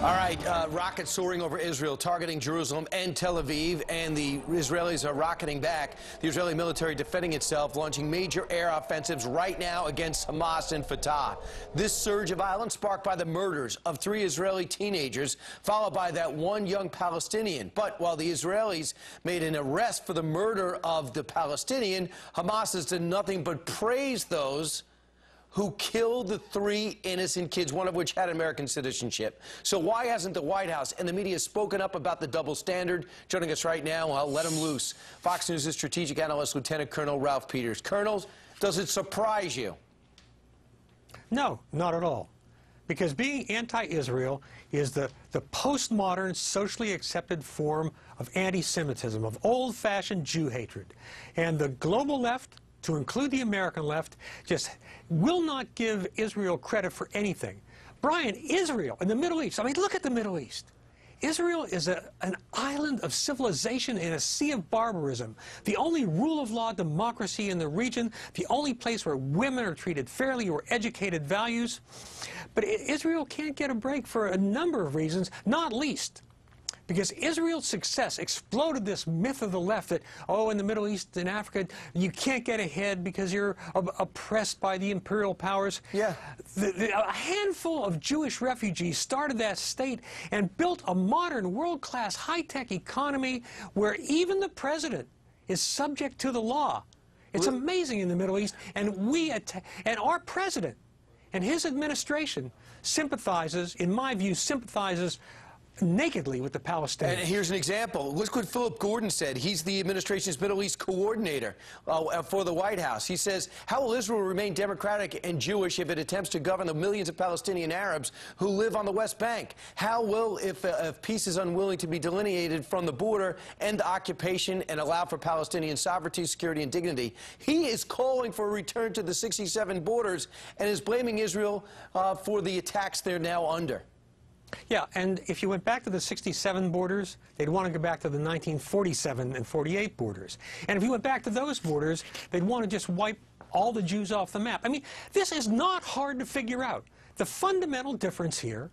All right, rockets soaring over Israel, targeting Jerusalem and Tel Aviv, and the Israelis are rocketing back. The Israeli military defending itself, launching major air offensives right now against Hamas and Fatah. This surge of violence sparked by the murders of 3 Israeli teenagers, followed by that one young Palestinian. But while the Israelis made an arrest for the murder of the Palestinian, Hamas has done nothing but praise those who killed the 3 innocent kids, one of which had American citizenship. So why hasn't the White House and the media spoken up about the double standard? Joining us right now, I'll let him loose. Fox News' strategic analyst, Lieutenant Colonel Ralph Peters. Colonel, does it surprise you? No, not at all. Because being anti-Israel is the postmodern, socially accepted form of anti-Semitism, of old-fashioned Jew hatred. And the global left, to include the American left, just will not give Israel credit for anything. Brian, Israel in the Middle East, I mean, look at the Middle East. Israel is an island of civilization in a sea of barbarism. The only rule of law democracy in the region, the only place where women are treated fairly or educated values. But Israel can't get a break for a number of reasons, not least because Israel's success exploded this myth of the left that, oh, in the Middle East and Africa, you can't get ahead because you're oppressed by the imperial powers. Yeah. A handful of Jewish refugees started that state and built a modern, world-class, high-tech economy where even the president is subject to the law. It's amazing in the Middle East, and our president and his administration sympathizes, in my view, sympathizes nakedly with the Palestinians. And here's an example. Look what Philip Gordon said. He's the administration's Middle East coordinator for the White House. He says, how will Israel remain democratic and Jewish if it attempts to govern the millions of Palestinian Arabs who live on the West Bank? How will, if peace is unwilling to be delineated from the border, end the occupation and allow for Palestinian sovereignty, security, and dignity? He is calling for a return to the 67 borders and is blaming Israel for the attacks they're now under. Yeah, and if you went back to the 67 borders, they'd want to go back to the 1947 and 48 borders. And if you went back to those borders, they'd want to just wipe all the Jews off the map. I mean, this is not hard to figure out. The fundamental difference here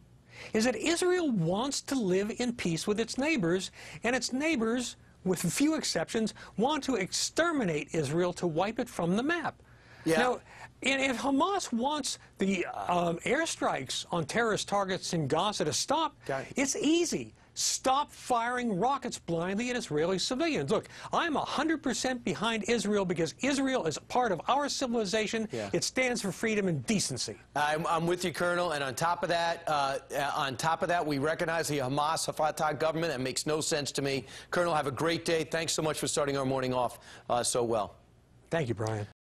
is that Israel wants to live in peace with its neighbors, and its neighbors, with a few exceptions, want to exterminate Israel to wipe it from the map. Yeah. Now, and if Hamas wants the airstrikes on terrorist targets in Gaza to stop, it's easy. Stop firing rockets blindly at Israeli civilians. Look, I'm 100% behind Israel because Israel is part of our civilization. Yeah. It stands for freedom and decency. I'm with you, Colonel. And on top of that, we recognize the Hamas-Fatah government. That makes no sense to me. Colonel, have a great day. Thanks so much for starting our morning off so well. Thank you, Brian.